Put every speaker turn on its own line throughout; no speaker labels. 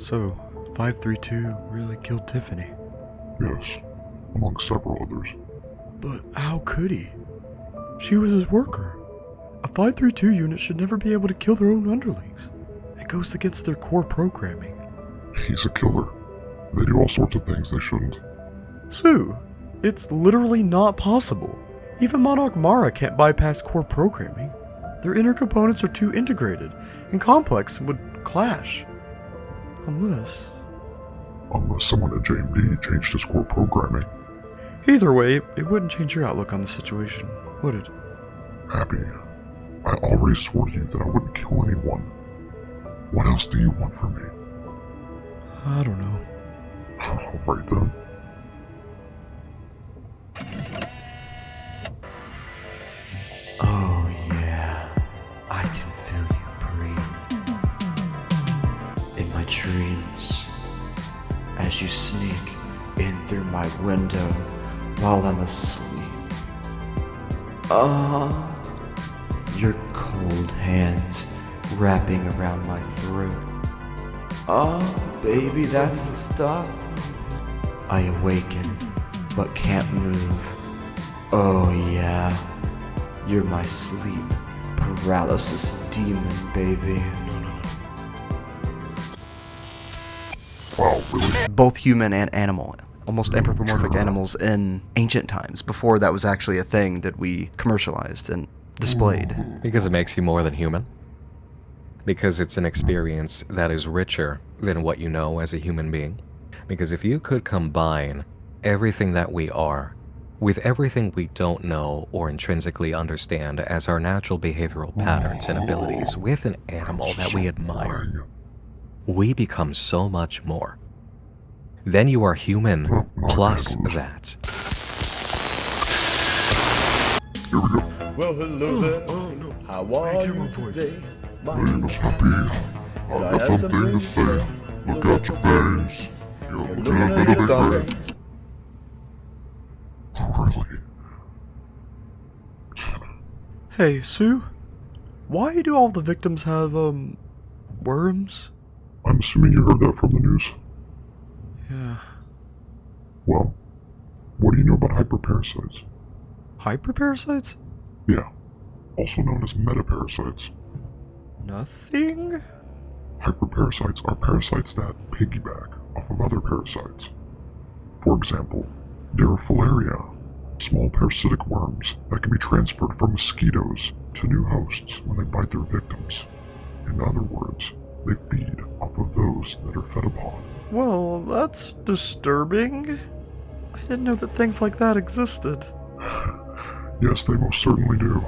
So, 532 really killed Tiffany.
Yes, among several others.
But how could he? She was his worker. A 532 unit should never be able to kill their own underlings. It goes against their core programming.
He's a killer. They do all sorts of things they shouldn't.
Sue, it's literally not possible. Even Monarch Mara can't bypass core programming. Their inner components are too integrated and complex and would clash. Unless
someone at JMD changed his core programming.
Either way, it wouldn't change your outlook on the situation, would it?
Happy, I already swore to you that I wouldn't kill anyone. What else do you want from me?
I don't know.
Alright then.
Oh yeah, I can feel you breathe. In my dreams, as you sneak in through my window while I'm asleep. Your cold hands wrapping around my throat. Baby, that's the stuff. I awaken, but can't move. Oh yeah, you're my sleep paralysis demon, baby.
Wow, really?
Both human and animal. Almost anthropomorphic animals in ancient times, before that was actually a thing that we commercialized and displayed.
Because it makes you more than human. Because it's an experience that is richer than what you know as a human being. Because if you could combine everything that we are with everything we don't know or intrinsically understand as our natural behavioral patterns and abilities with an animal that we admire, we become so much more. Then you are human plus that.
Here we go.
Well, hello there.
Oh no.
How are you today?
My name is Happy. I've got something to say. Look at your face. You're looking a bit of a bit. Really?
Hey, Sue? Why do all the victims have, worms?
I'm assuming you heard that from the news.
Yeah.
Well, what do you know about hyperparasites?
Hyperparasites?
Yeah, also known as metaparasites.
Nothing?
Hyperparasites are parasites that piggyback off of other parasites. For example, there are filaria, small parasitic worms that can be transferred from mosquitoes to new hosts when they bite their victims. In other words, they feed off of those that are fed upon.
Well, that's disturbing. I didn't know that things like that existed.
Yes, they most certainly do.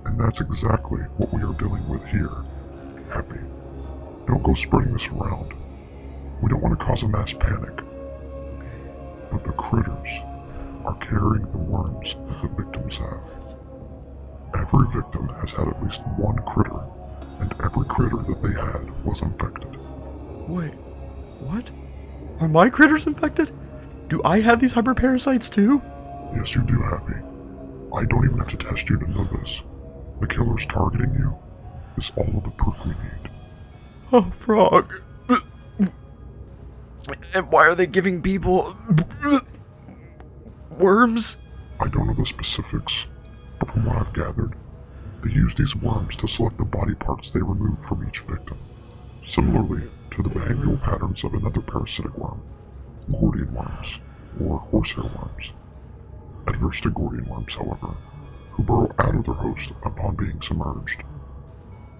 And that's exactly what we are dealing with here. Happy. Don't go spreading this around. We don't want to cause a mass panic. But the critters are carrying the worms that the victims have. Every victim has had at least one critter, and every critter that they had was infected.
Wait, what? Are my critters infected? Do I have these hyperparasites too?
Yes, you do, Happy. I don't even have to test you to know this. The killer's targeting you is all of the proof we need.
Oh, Frog. And why are they giving people worms?
I don't know the specifics, but from what I've gathered, they use these worms to select the body parts they remove from each victim, similarly to the behavioral patterns of another parasitic worm, Gordian worms, or horsehair worms. Adverse to Gordian worms, however, who burrow out of their host upon being submerged.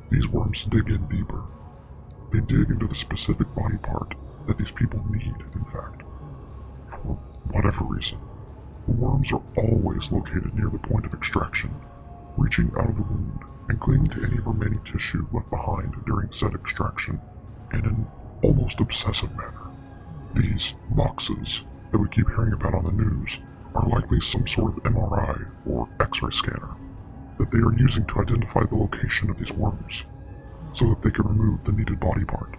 These worms dig in deeper. They dig into the specific body part that these people need, in fact. For whatever reason, the worms are always located near the point of extraction, reaching out of the wound and clinging to any remaining tissue left behind during said extraction in an almost obsessive manner. These boxes that we keep hearing about on the news are likely some sort of MRI or X-ray scanner that they are using to identify the location of these worms, so that they can remove the needed body part.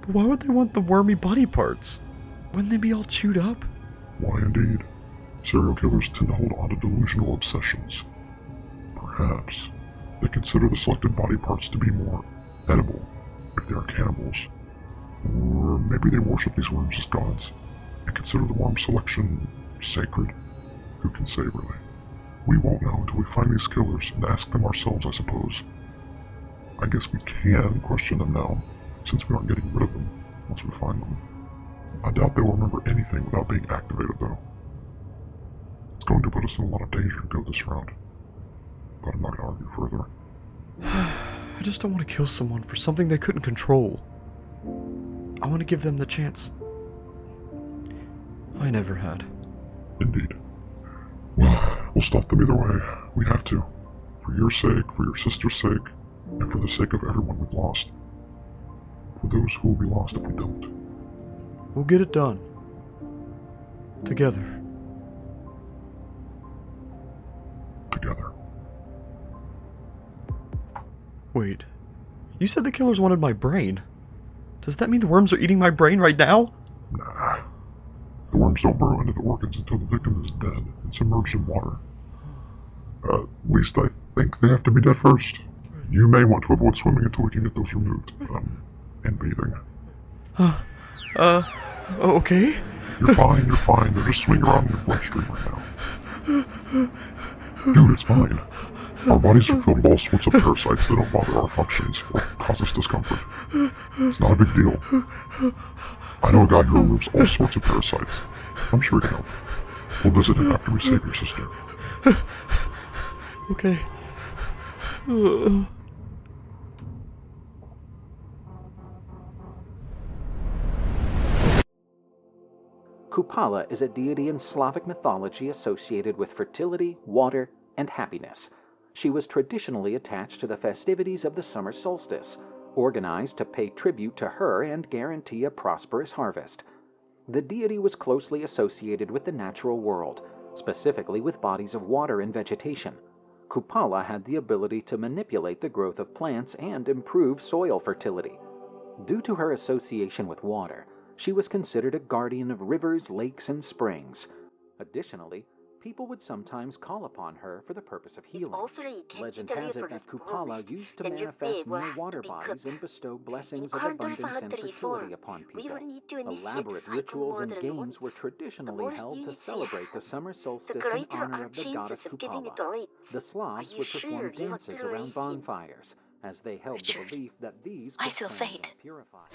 But why would they want the wormy body parts? Wouldn't they be all chewed up?
Why indeed? Serial killers tend to hold on to delusional obsessions. Perhaps they consider the selected body parts to be more edible if they are cannibals, Or maybe they worship these worms as gods and consider the worm selection sacred. Who can say, really? We won't know until we find these killers and ask them ourselves, I suppose. I guess we can question them now, since we aren't getting rid of them once we find them. I doubt they will remember anything without being activated, though. It's going to put us in a lot of danger to go this round. But I'm not going to argue further.
I just don't want to kill someone for something they couldn't control. I want to give them the chance I never had.
Indeed. Well, we'll stop them either way. We have to. For your sake, for your sister's sake, and for the sake of everyone we've lost. For those who will be lost if we don't.
We'll get it done. Together.
Together.
Wait. You said the killers wanted my brain. Does that mean the worms are eating my brain right now?
Nah. The worms don't burrow into the organs until the victim is dead and submerged in water. At least I think they have to be dead first. You may want to avoid swimming until we can get those removed. And bathing.
Okay?
You're fine. They're just swimming around in your bloodstream right now. Dude, it's fine. Our bodies are filled with all sorts of parasites that don't bother our functions or cause us discomfort. It's not a big deal. I know a guy who removes all sorts of parasites. I'm sure he can help. We'll visit him after we save your sister.
Okay.
Kupala is a deity in Slavic mythology associated with fertility, water, and happiness. She was traditionally attached to the festivities of the summer solstice, organized to pay tribute to her and guarantee a prosperous harvest. The deity was closely associated with the natural world, specifically with bodies of water and vegetation. Kupala had the ability to manipulate the growth of plants and improve soil fertility. Due to her association with water, she was considered a guardian of rivers, lakes, and springs. Additionally, people would sometimes call upon her for the purpose of healing. Legend has it that Kupala used to manifest near water bodies and bestow blessings of abundance and fertility upon people. Elaborate rituals and games were traditionally held to celebrate the summer solstice in honor of the goddess Kupala. The Slavs would perform dances around bonfires, as they held the belief that these
I feel
could cleanse
fate.
and purify.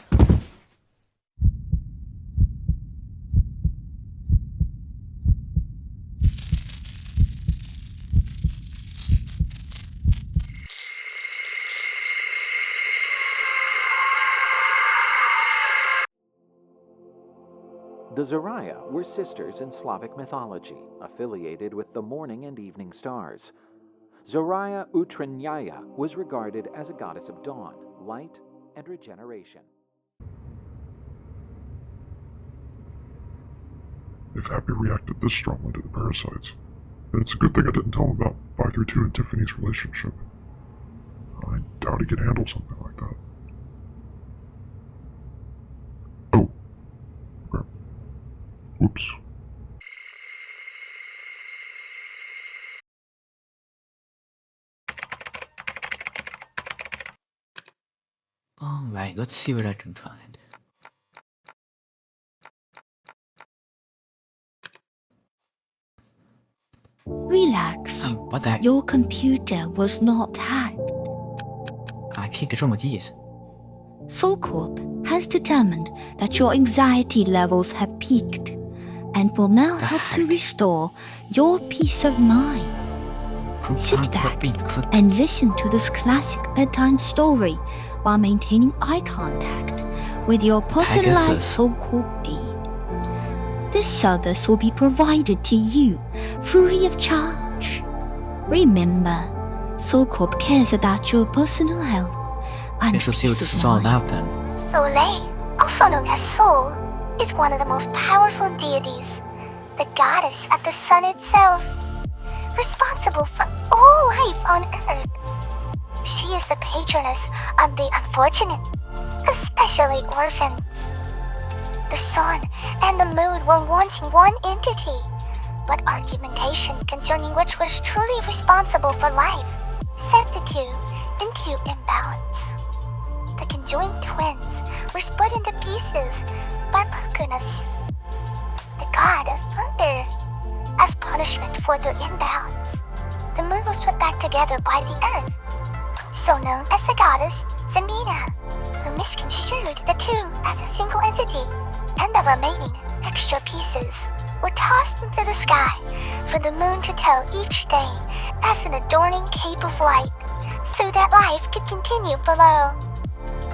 The Zoraya were sisters in Slavic mythology, affiliated with the morning and evening stars. Zoraya Utranyaya was regarded as a goddess of dawn, light, and regeneration.
If Happy reacted this strongly to the parasites, then it's a good thing I didn't tell him about 532 and Tiffany's relationship. I doubt he could handle something like that. Oh. Okay. Oops.
Alright, let's see what I can find.
Relax.
What the heck?
Your computer was not hacked.
这个这么意思
Soulcorp has determined that your anxiety levels have peaked and will now
The
help to
heck?
restore your peace of mind. Sit back and listen to this classic bedtime story while maintaining eye contact with your personalized
this?
Soulcorp aid. This service will be provided to you free of charge. Remember, Soulcorp cares about your personal health and
Let's see what
peace
this
of
is all
mind.
about then.
Soleil, also known as Sol, is one of the most powerful deities, the goddess of the sun itself, responsible for all life on Earth. She is the patroness of the unfortunate, especially orphans. The sun and the moon were once one entity, but argumentation concerning which was truly responsible for life set the two into imbalance. The conjoined twins were split into pieces by Perkunus, the god of thunder. As punishment for their imbalance, the moon was put back together by the earth, so known as the goddess Zemina, who misconstrued the two as a single entity, and the remaining extra pieces were tossed into the sky for the moon to tow each day as an adorning cape of light, so that life could continue below.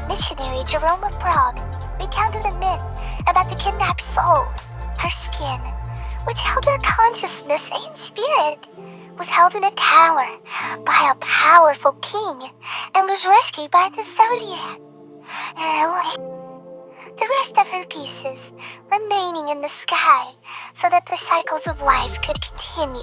Missionary Jerome of Prague recounted a myth about the kidnapped soul. Her skin, which held her consciousness and spirit, was held in a tower by a powerful king and was rescued by the Zodiac. The rest of her pieces remaining in the sky so that the cycles of life could continue.